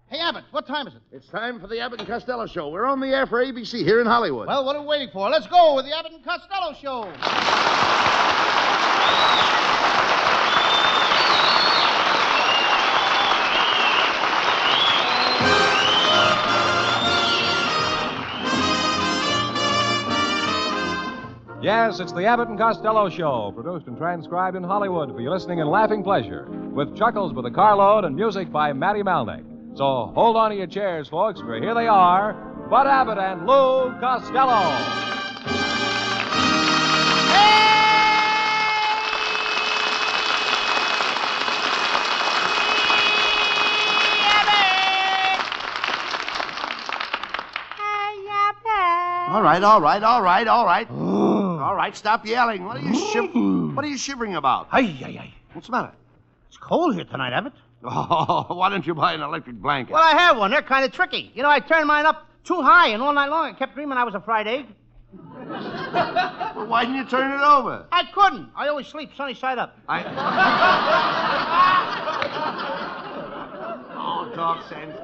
Hey, Abbott, what time is it? It's time for the Abbott and Costello Show. We're on the air for ABC here in Hollywood. Well, what are we waiting for? Let's go with the Abbott and Costello Show. Yes, it's the Abbott and Costello Show, produced and transcribed in Hollywood for your listening and laughing pleasure, with chuckles with a carload and music by Matty Malnick. So hold on to your chairs, folks, for here they are, Bud Abbott and Lou Costello. All right. All right, stop yelling. What are you shivering about? Hey. What's the matter? It's cold here tonight, Abbott. Oh, why don't you buy an electric blanket? Well, I have one. They're kind of tricky. You know, I turned mine up too high, and all night long I kept dreaming I was a fried egg. Well, why didn't you turn it over? I couldn't. I always sleep sunny side up. Oh, talk sense.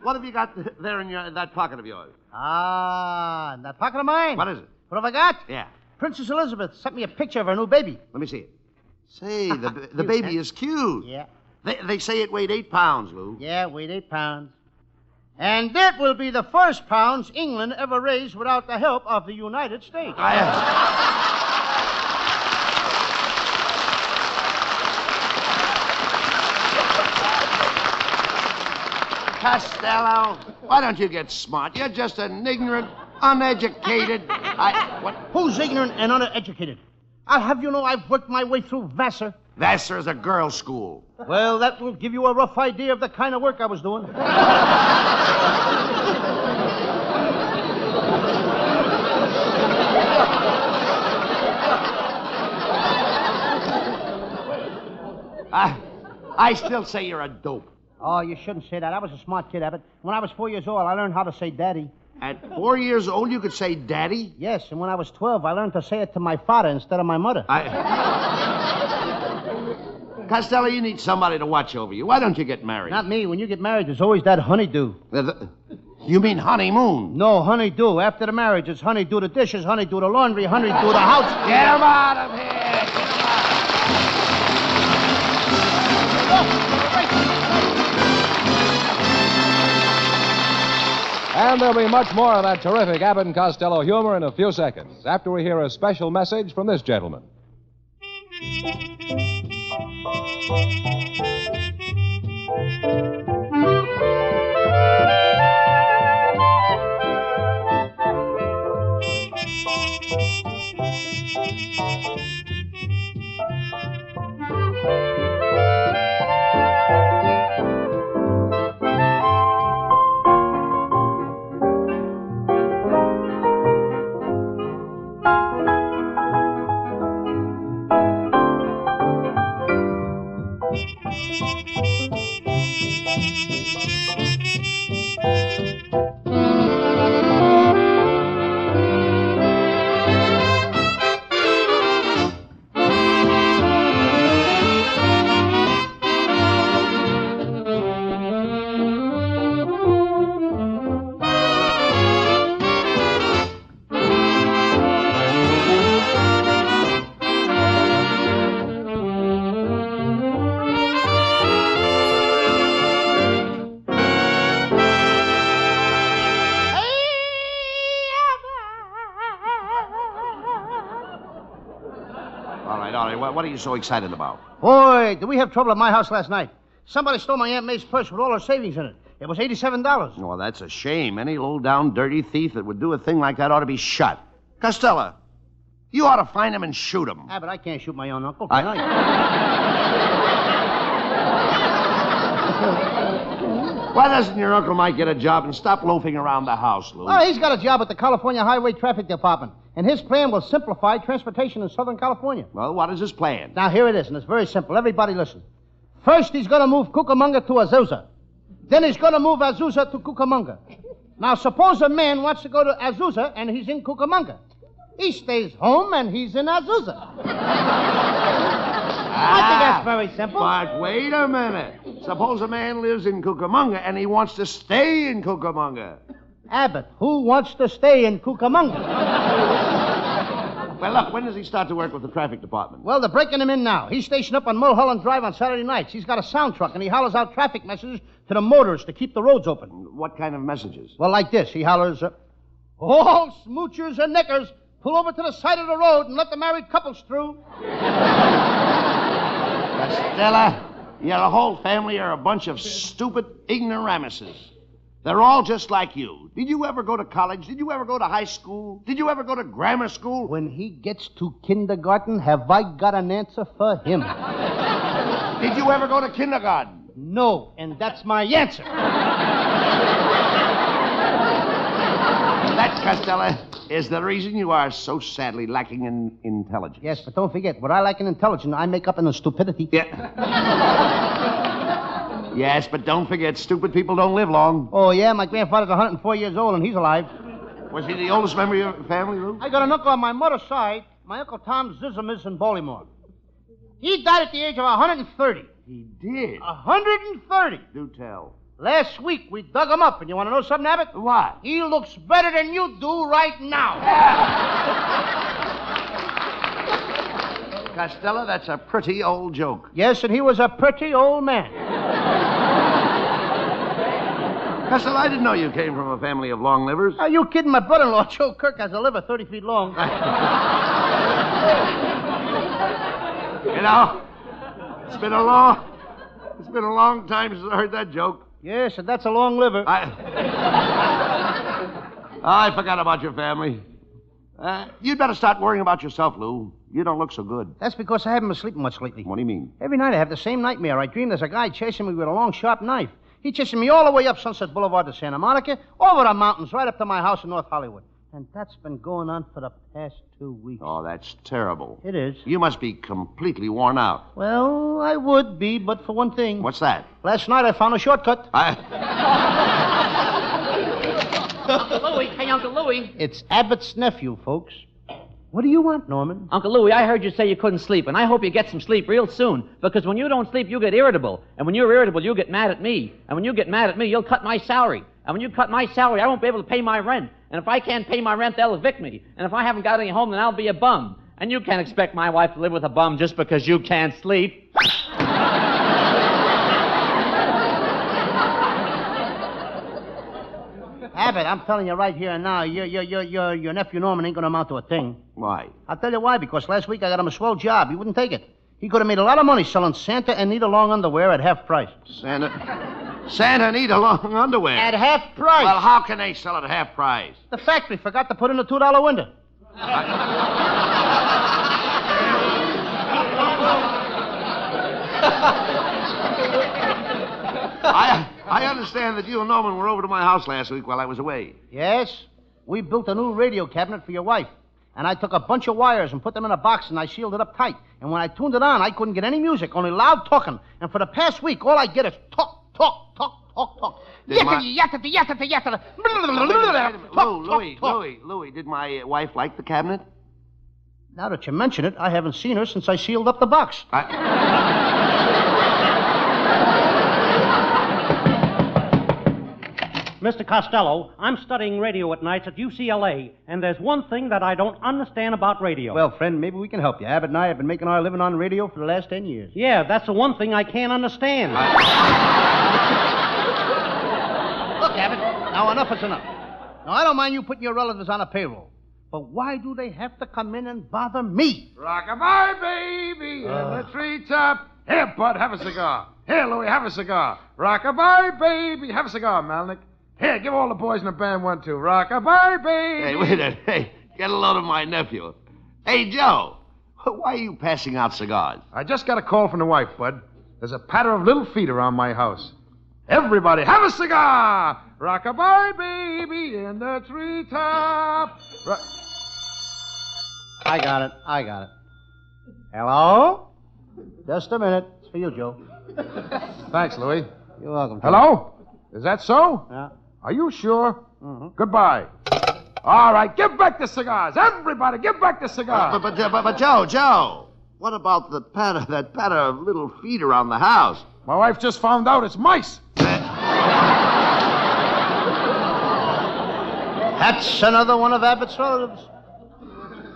What have you got there in that pocket of yours? In that pocket of mine. What is it? What have I got? Yeah. Princess Elizabeth sent me a picture of her new baby. Let me see it. Say, the baby is cute. Yeah. They say it weighed 8 pounds, Lou. Yeah, weighed 8 pounds. And that will be the first pounds England ever raised without the help of the United States. Costello, why don't you get smart? You're just an ignorant, uneducated... What? Who's ignorant and uneducated? I'll have you know I've worked my way through Vassar. Vassar is a girls' school. Well, that will give you a rough idea of the kind of work I was doing. I still say you're a dope. Oh, you shouldn't say that. I was a smart kid, Abbott. When I was 4 years old, I learned how to say daddy. At 4 years old, you could say daddy? Yes, and when I was 12, I learned to say it to my father instead of my mother. Costello, you need somebody to watch over you. Why don't you get married? Not me. When you get married, there's always that honeydew. You mean honeymoon? No, honeydew. After the marriage, it's honeydew the dishes, honeydew the laundry, honeydew the house. Get him out of here! Get him And there'll be much more of that terrific Abbott and Costello humor in a few seconds, after we hear a special message from this gentleman. What are you so excited about? Boy, did we have trouble at my house last night. Somebody stole my Aunt May's purse with all her savings in it. It was $87. Oh, that's a shame. Any low-down, dirty thief that would do a thing like that ought to be shot. Costello, you ought to find him and shoot him. But I can't shoot my own uncle, can I? Why doesn't your Uncle Mike get a job and stop loafing around the house, Lou? Oh, he's got a job at the California Highway Traffic Department, and his plan will simplify transportation in Southern California. Well, what is his plan? Now, here it is, and it's very simple. Everybody listen. First, he's going to move Cucamonga to Azusa. Then he's going to move Azusa to Cucamonga. Now, suppose a man wants to go to Azusa, and he's in Cucamonga. He stays home, and he's in Azusa. I think that's very simple. But wait a minute. Suppose a man lives in Cucamonga and he wants to stay in Cucamonga. Abbott, who wants to stay in Cucamonga? Well, look, when does he start to work with the traffic department? Well, they're breaking him in now. He's stationed up on Mulholland Drive on Saturday nights. He's got a sound truck, and he hollers out traffic messages to the motorists to keep the roads open. What kind of messages? Well, like this. He hollers, all smoochers and knickers, pull over to the side of the road and let the married couples through. Costello, your whole family are a bunch of stupid ignoramuses. They're all just like you. Did you ever go to college? Did you ever go to high school? Did you ever go to grammar school? When he gets to kindergarten, have I got an answer for him? Did you ever go to kindergarten? No, and that's my answer. That, Costello, is the reason you are so sadly lacking in intelligence. Yes, but don't forget, what I lack in intelligence, I make up in stupidity. Yeah. Yes, but don't forget, stupid people don't live long. Oh, yeah? My grandfather's 104 years old, and he's alive. Was he the oldest member of your family, Lou? I got an uncle on my mother's side. My Uncle Tom Zism is in Baltimore. He died at the age of 130. He did? 130. Do tell. Last week, we dug him up, and you want to know something, Abbott? What? He looks better than you do right now. Costello, that's a pretty old joke. Yes, and he was a pretty old man. Costello, I didn't know you came from a family of long livers. Are you kidding? My brother-in-law, Joe Kirk, has a liver 30 feet long. You know, it's been a long time since I heard that joke. Yes, and that's a long liver. I forgot about your family. You'd better start worrying about yourself, Lou. You don't look so good. That's because I haven't been sleeping much lately. What do you mean? Every night I have the same nightmare. I dream there's a guy chasing me with a long, sharp knife. He's chasing me all the way up Sunset Boulevard to Santa Monica, over the mountains, right up to my house in North Hollywood. And that's been going on for the past 2 weeks. Oh, that's terrible. It is. You must be completely worn out. Well, I would be, but for one thing. What's that? Last night I found a shortcut. Uncle Louie. Hey, Uncle Louie. It's Abbott's nephew, folks. What do you want, Norman? Uncle Louie, I heard you say you couldn't sleep, and I hope you get some sleep real soon, because when you don't sleep, you get irritable. And when you're irritable, you get mad at me. And when you get mad at me, you'll cut my salary. And when you cut my salary, I won't be able to pay my rent. And if I can't pay my rent, they'll evict me. And if I haven't got any home, then I'll be a bum. And you can't expect my wife to live with a bum just because you can't sleep. Abbott, I'm telling you right here and now, your nephew Norman ain't going to amount to a thing. Why? I'll tell you why, because last week I got him a swell job. He wouldn't take it. He could have made a lot of money selling Santa and Nita long underwear at half price. Santa and Nita long underwear. At half price. Well, how can they sell it at half price? The factory forgot to put in a $2 window. I understand that you and Norman were over to my house last week while I was away. Yes? We built a new radio cabinet for your wife. And I took a bunch of wires and put them in a box and I sealed it up tight. And when I tuned it on, I couldn't get any music, only loud talking. And for the past week, all I get is talk. Louie, did my wife like the cabinet? Now that you mention it, I haven't seen her since I sealed up the box. Mr. Costello, I'm studying radio at nights at UCLA, and there's one thing that I don't understand about radio. Well, friend, maybe we can help you. Abbott and I have been making our living on radio for the last 10 years. Yeah, that's the one thing I can't understand. Look, Abbott, now enough is enough. Now, I don't mind you putting your relatives on a payroll, but why do they have to come in and bother me? Rock-a-bye, baby, in the treetop. Here, Bud, have a cigar. Here, Louie, have a cigar. Rock-a-bye, baby. Have a cigar, Malnick. Here, give all the boys in the band one, too. Rock-a-bye, baby. Hey, wait a minute. Hey, get a load of my nephew. Hey, Joe, why are you passing out cigars? I just got a call from the wife, Bud. There's a patter of little feet around my house. Everybody, have a cigar. Rock-a-bye, baby, in the treetop. I got it. Hello? Just a minute. It's for you, Joe. Thanks, Louie. You're welcome. Hello? Is that so? Yeah. Are you sure? Mm-hmm. Goodbye. All right, give back the cigars. Everybody, give back the cigars. But Joe, what about that patter of little feet around the house? My wife just found out it's mice. That's another one of Abbott's relatives.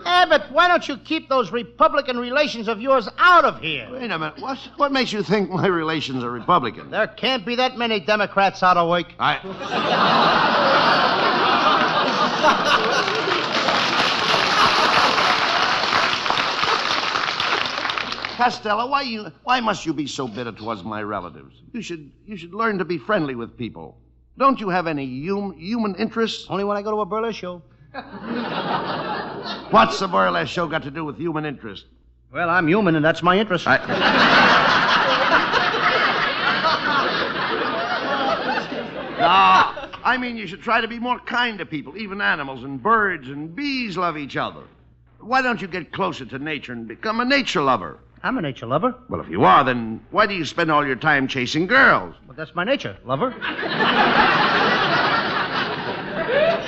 Abbott, why don't you keep those Republican relations of yours out of here? Wait a minute. What makes you think my relations are Republican? There can't be that many Democrats out of work. Costello, why must you be so bitter towards my relatives? You should learn to be friendly with people. Don't you have any human interests? Only when I go to a burlesque show. What's the burlesque show got to do with human interest? Well, I'm human, and that's my interest. No, I mean you should try to be more kind to people. Even animals and birds and bees love each other. Why don't you get closer to nature and become a nature lover? I'm a nature lover. Well, if you are, then why do you spend all your time chasing girls? But that's my nature, lover.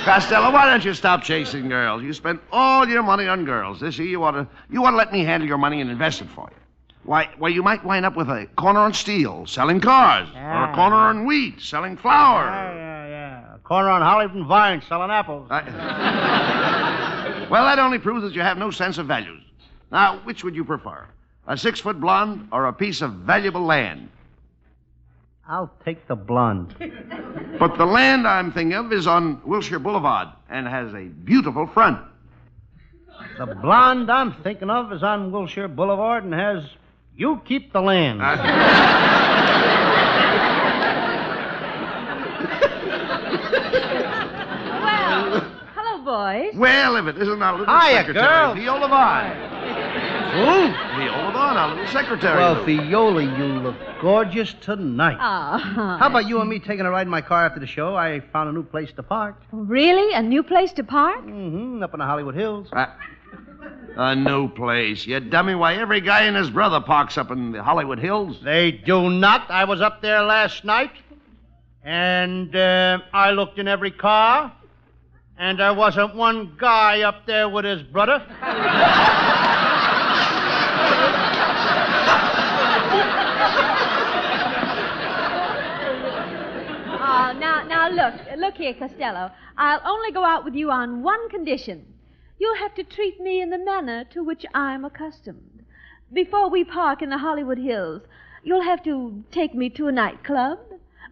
Costello, why don't you stop chasing girls? You spend all your money on girls. This year, you ought to let me handle your money and invest it for you. Why, you might wind up with a corner on steel, selling cars, or a corner on wheat, selling flour. Yeah. A corner on Hollywood and Vine, selling apples. Well, that only proves that you have no sense of values. Now, which would you prefer? A 6-foot blonde or a piece of valuable land? I'll take the blonde. But the land I'm thinking of is on Wilshire Boulevard and has a beautiful front. The blonde I'm thinking of is on Wilshire Boulevard and has... You keep the land. Well, hello, boys. Well, if it isn't our little Hiya, secretary, girl. Viola Vaughn. Who? Viola Vaughn, our little secretary. Well, Viola, you look gorgeous tonight. Oh. How about you and me taking a ride in my car after the show? I found a new place to park. Really? A new place to park? Mm-hmm, up in the Hollywood Hills. A new place. You dummy. Why, every guy and his brother parks up in the Hollywood Hills. They do not. I was up there last night, and I looked in every car, and there wasn't one guy up there with his brother. Now, look here, Costello. I'll only go out with you on one condition. You'll have to treat me in the manner to which I'm accustomed. Before we park in the Hollywood Hills, you'll have to take me to a nightclub,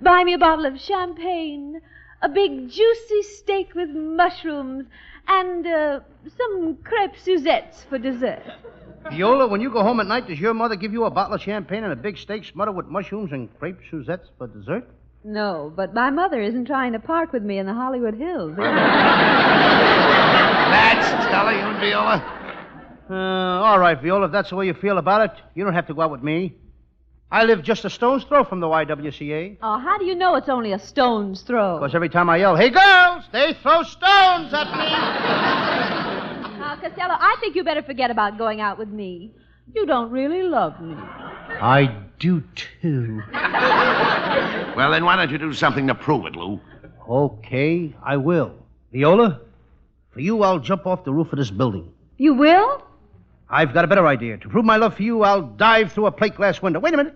buy me a bottle of champagne, a big juicy steak with mushrooms, and some crepe Suzettes for dessert. Viola, when you go home at night, does your mother give you a bottle of champagne and a big steak smothered with mushrooms and crepe Suzettes for dessert? No, but my mother isn't trying to park with me in the Hollywood Hills. That's telling you, Viola. All right, Viola, if that's the way you feel about it, you don't have to go out with me. I live just a stone's throw from the YWCA. Oh, how do you know it's only a stone's throw? Because every time I yell, "Hey, girls," they throw stones at me. Now, Costello, I think you better forget about going out with me. You don't really love me. I do, too. Well, then why don't you do something to prove it, Lou? Okay, I will. Viola, for you, I'll jump off the roof of this building. You will? I've got a better idea. To prove my love for you, I'll dive through a plate glass window. Wait a minute.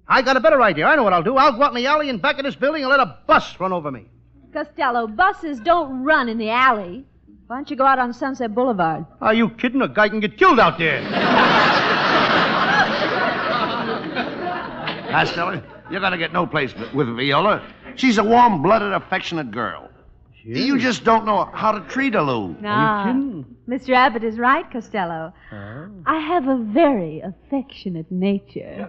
I got a better idea. I know what I'll do. I'll go out in the alley in back of this building and let a bus run over me. Costello, buses don't run in the alley. Why don't you go out on Sunset Boulevard? Are you kidding? A guy can get killed out there. Costello, you're going to get no place with Viola. She's a warm-blooded, affectionate girl. You just don't know how to treat her, Lou. No. Mr. Abbott is right, Costello. Oh. I have a very affectionate nature.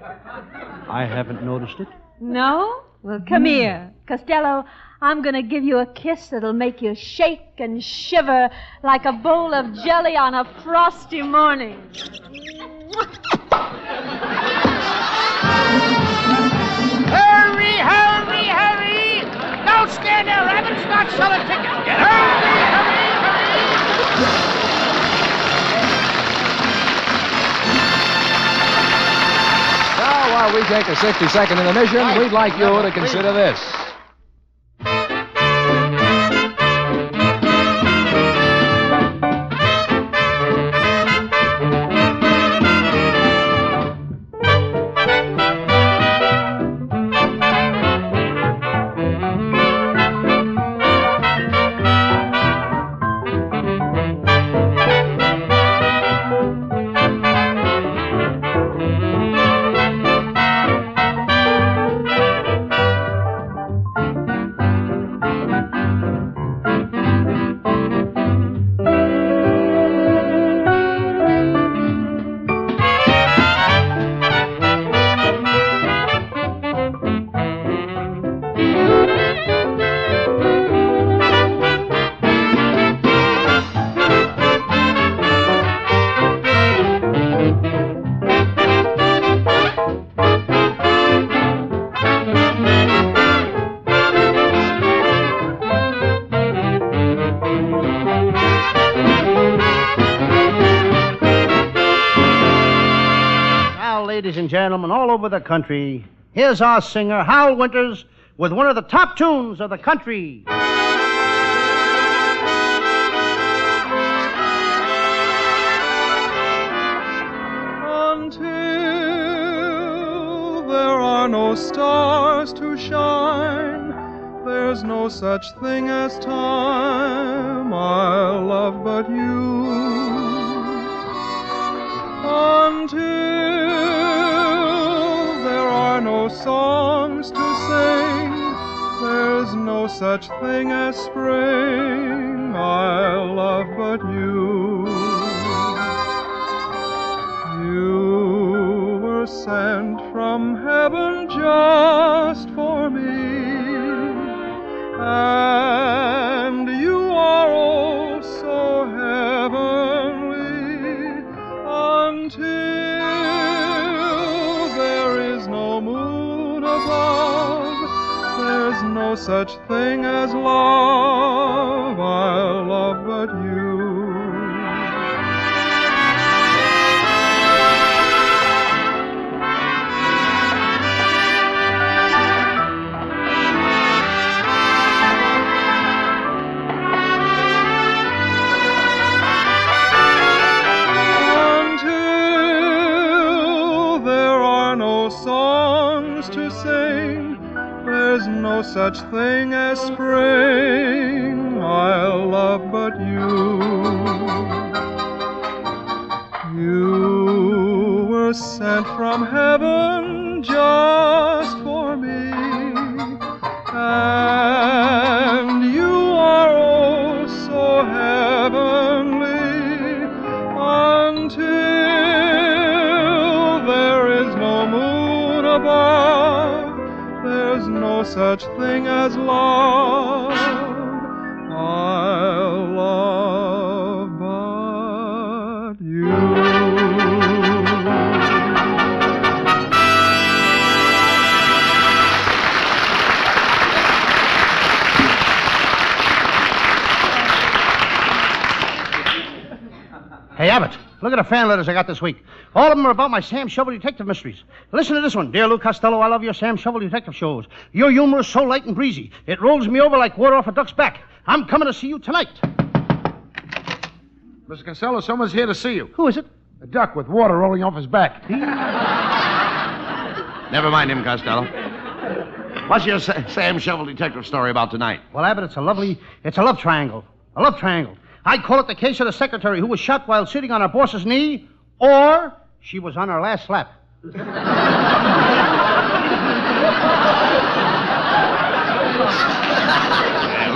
I haven't noticed it. No? Well, come here. Costello, I'm going to give you a kiss that'll make you shake and shiver like a bowl of jelly on a frosty morning. Hurry, hurry, hurry! Don't stand there, Rabbit. Start selling tickets. Get hurry, hurry, Now, while we take a 60-second intermission, we'd like you to consider this. gentlemen all over the country, here's our singer, Hal Winters, with one of the top tunes of the country. Until there are no stars to shine, there's no such thing as time, I love but you. Until there are no songs to sing, there's no such thing as spring, I love but you. You were sent from heaven just for me, and you are oh so heavenly. Until there is no moon above, there's no such thing as love, I'll love but you. There's no such thing as spring, I'll love but you. You were sent from heaven just for me, and you are oh so heavenly. Until there is no moon above, there's no such thing as love, I'll love but you. Hey, Abbott, look at the fan letters I got this week. All of them are about my Sam Shovel detective mysteries. Listen to this one. Dear Lou Costello, I love your Sam Shovel detective shows. Your humor is so light and breezy. It rolls me over like water off a duck's back. I'm coming to see you tonight. Mr. Costello, someone's here to see you. Who is it? A duck with water rolling off his back. Never mind him, Costello. What's your Sam Shovel detective story about tonight? Well, Abbott, it's a love triangle. A love triangle. I call it the case of the secretary who was shot while sitting on her boss's knee, or she was on her last lap.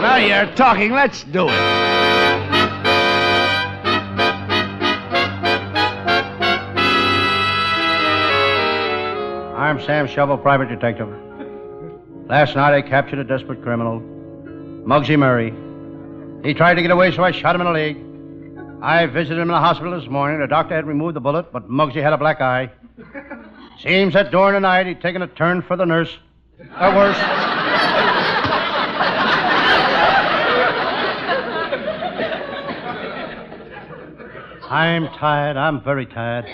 Well, you're talking. Let's do it. I'm Sam Shovel, private detective. Last night I captured a desperate criminal, Muggsy Murray. He tried to get away, so I shot him in the leg. I visited him in the hospital this morning. The doctor had removed the bullet, but Muggsy had a black eye. Seems that during the night he'd taken a turn for the nurse. Or worse. I'm tired. I'm very tired.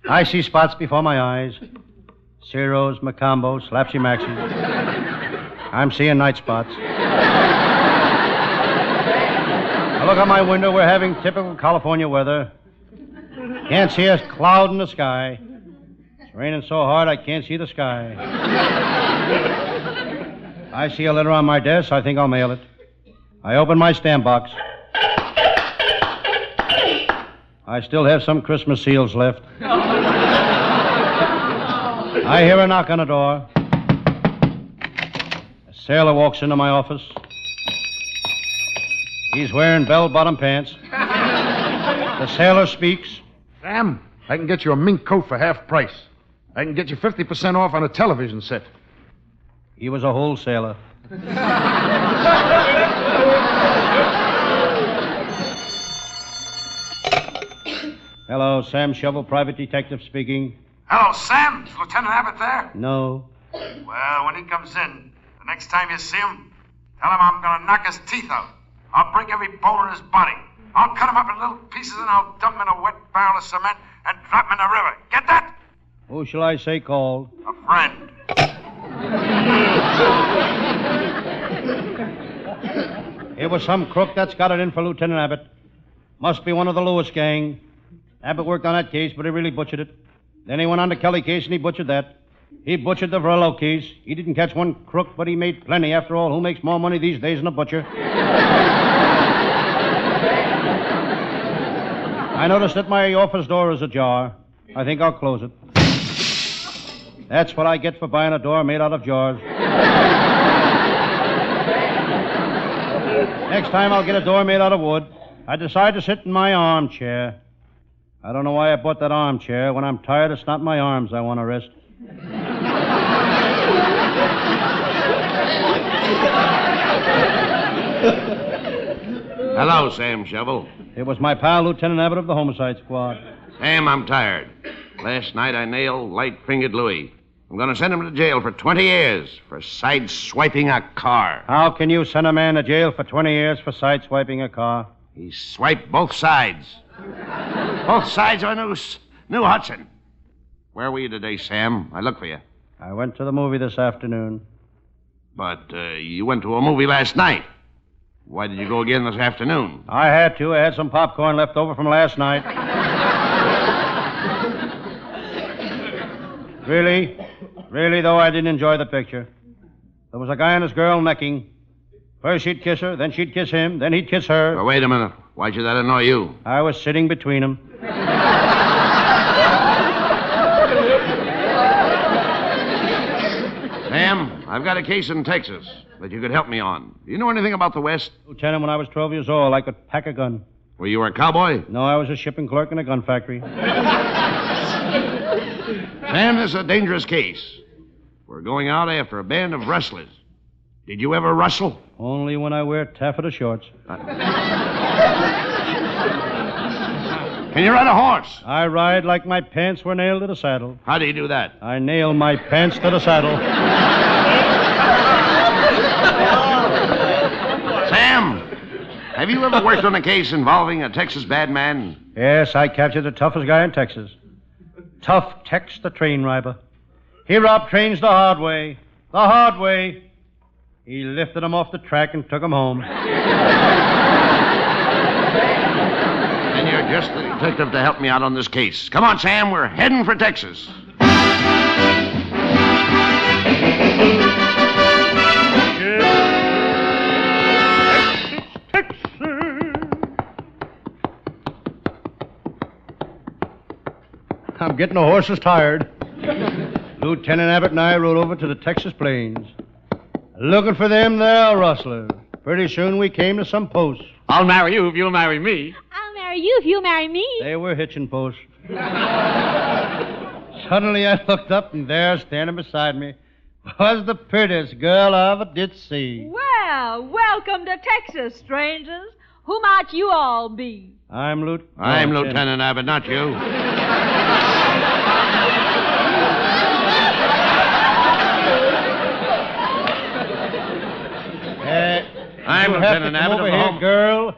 I see spots before my eyes. Ciros, Macombos, Slapsy Maxi. I'm seeing night spots. I look out my window. We're having typical California weather. Can't see a cloud in the sky. It's raining so hard I can't see the sky. I see a letter on my desk. I think I'll mail it. I open my stamp box. I still have some Christmas seals left. I hear a knock on the door. A sailor walks into my office. He's wearing bell-bottom pants. The sailor speaks. Sam, I can get you a mink coat for half price. I can get you 50% off on a television set. He was a wholesaler. Hello, Sam Shovel, private detective speaking. Hello, Sam. Is Lieutenant Abbott there? No. Well, when he comes in, the next time you see him, tell him I'm going to knock his teeth out. I'll break every bone in his body. I'll cut him up in little pieces and I'll dump him in a wet barrel of cement and drop him in the river. Get that? Who shall I say called? A friend. It was some crook that's got it in for Lieutenant Abbott. Must be one of the Lewis gang. Abbott worked on that case, but he really butchered it. Then he went on the Kelly case, and he butchered that. He butchered the Verlo case. He didn't catch one crook, but he made plenty. After all, who makes more money these days than a butcher? I noticed that my office door is ajar. I think I'll close it. That's what I get for buying a door made out of jars. Next time I'll get a door made out of wood. I decide to sit in my armchair. I don't know why I bought that armchair. When I'm tired, it's not my arms I want to rest. Hello, Sam Shovel. It was my pal, Lieutenant Abbott of the Homicide Squad. Sam, I'm tired. Last night I nailed light-fingered Louis. I'm going to send him to jail for 20 years for side-swiping a car. How can you send a man to jail for 20 years for side-swiping a car? He swiped both sides. Both sides of a new Hudson. Where were you today, Sam? I looked for you. I went to the movie this afternoon. But you went to a movie last night. Why did you go again this afternoon? I had to. I had some popcorn left over from last night. Really, though, I didn't enjoy the picture. There was a guy and his girl necking. First she'd kiss her, then she'd kiss him, then he'd kiss her. Well, wait a minute. Why should that annoy you? I was sitting between them. Sam, I've got a case in Texas that you could help me on. Do you know anything about the West? Lieutenant, when I was 12 years old, I could pack a gun. Were you a cowboy? No, I was a shipping clerk in a gun factory. Sam, this is a dangerous case. We're going out after a band of rustlers. Did you ever rustle? Only when I wear taffeta shorts. Can you ride a horse? I ride like my pants were nailed to the saddle. How do you do that? I nail my pants to the saddle. Sam, have you ever worked on a case involving a Texas bad man? Yes, I captured the toughest guy in Texas. Tough Tex, the train robber. He robbed trains the hard way. The hard way. He lifted them off the track and took them home. And you're just the detective to help me out on this case. Come on, Sam, we're heading for Texas. I'm getting the horses tired. Lieutenant Abbott and I rode over to the Texas plains. Looking for them there rustlers. Pretty soon we came to some posts. I'll marry you if you'll marry me. I'll marry you if you marry me. They were hitching posts. Suddenly I looked up, and there, standing beside me, was the prettiest girl I ever did see. Well, welcome to Texas, strangers. Who might you all be? I'm Lieutenant Abbott, not you. I'm Lieutenant Abbott of the girl.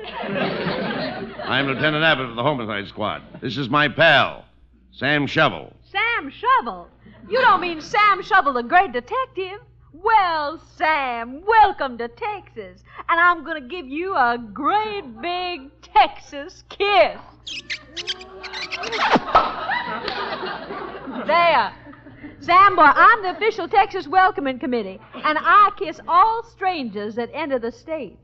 I'm Lieutenant Abbott of the Homicide Squad. This is my pal, Sam Shovel. Sam Shovel? You don't mean Sam Shovel, the great detective? Well, Sam, welcome to Texas. And I'm going to give you a great big Texas kiss. There. Sam, boy, I'm the official Texas Welcoming Committee, and I kiss all strangers that enter the state.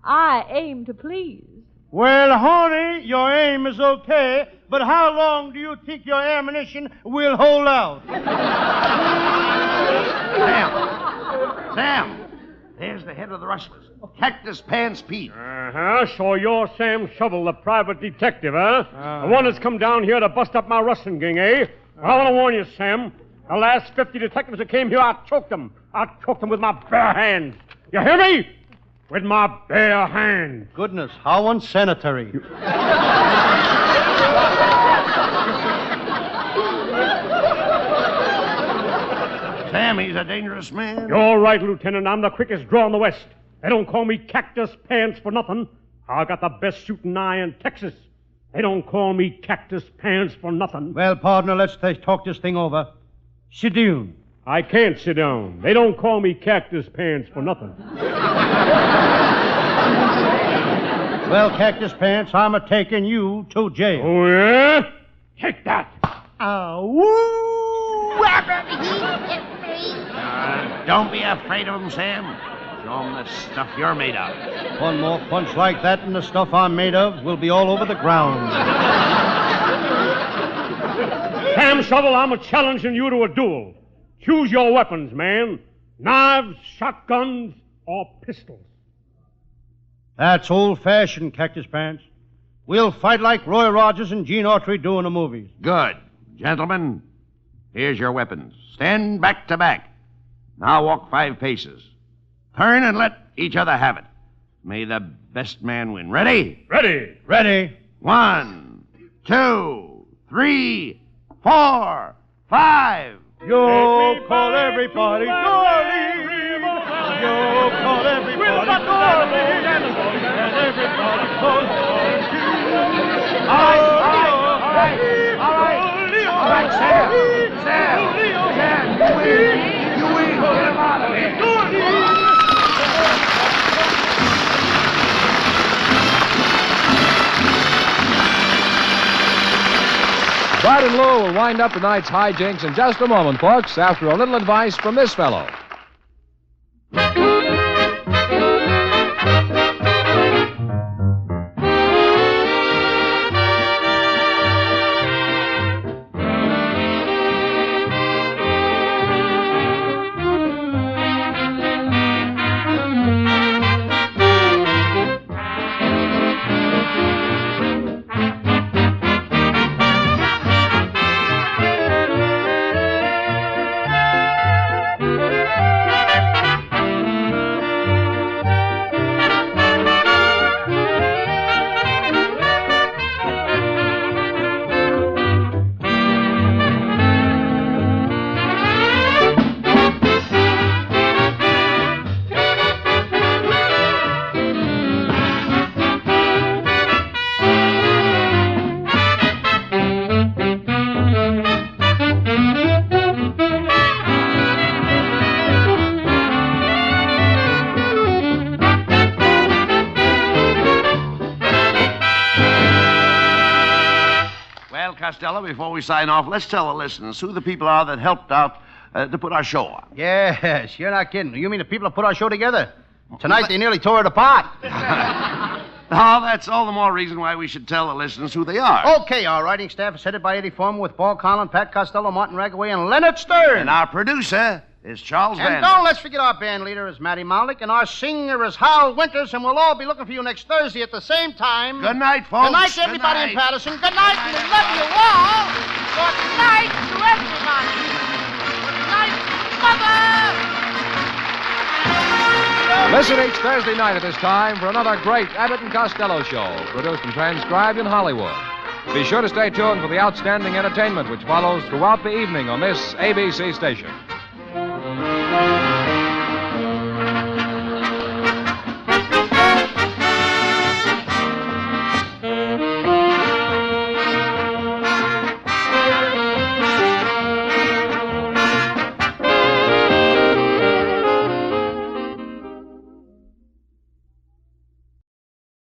I aim to please. Well, honey, your aim is okay, but how long do you think your ammunition will hold out? Sam, there's the head of the rustlers. Cactus Pants Pete. So you're Sam Shovel, the private detective, huh? The one that's come down here to bust up my rustling gang, eh? I want to warn you, Sam. The last 50 detectives that came here, I choked them. I choked them with my bare hands. You hear me? With my bare hands. Goodness, how unsanitary. Sam, he's a dangerous man. You're right, Lieutenant. I'm the quickest draw in the West. They don't call me Cactus Pants for nothing. I got the best shooting eye in Texas. They don't call me Cactus Pants for nothing. Well, partner, let's talk this thing over. Sit down. I can't sit down. They don't call me Cactus Pants for nothing. Well, Cactus Pants, I'm a-taking you to jail. Oh, yeah? Take that. Don't be afraid of him, Sam. Show him the stuff you're made of. One more punch like that and the stuff I'm made of will be all over the ground. Sam Shovel, I'm challenging you to a duel. Choose your weapons, man. Knives, shotguns, or pistols. That's old-fashioned, Cactus Pants. We'll fight like Roy Rogers and Gene Autry do in the movies. Good. Gentlemen, here's your weapons. Stand back to back. Now walk 5 paces. Turn and let each other have it. May the best man win. Ready? Ready. Ready. 1, 2, 3, 4, 5. Yo, call everybody, darling. Yo, call everybody, darling. And everybody calls All right, Sam, you win. You win. Get him out of here. Bud and Lou will wind up tonight's hijinks in just a moment, folks, after a little advice from this fellow. Costello, before we sign off, let's tell the listeners who the people are that helped out to put our show on. Yes, you're not kidding. You mean the people that put our show together? Tonight they nearly tore it apart. Oh, that's all the more reason why we should tell the listeners who they are. Okay, our writing staff is headed by Eddie Foreman with Paul Collin, Pat Costello, Martin Ragaway, and Leonard Stern. And our producer is Charles Van. And don't let's forget our band leader is Matty Malnick, and our singer is Hal Winters, and we'll all be looking for you next Thursday at the same time. Good night, folks. Good night to everybody in Patterson. Good night, and we love you all. Good night to everybody. Good night, Mother. Listen each Thursday night at this time for another great Abbott and Costello show, produced and transcribed in Hollywood. Be sure to stay tuned for the outstanding entertainment which follows throughout the evening on this ABC station.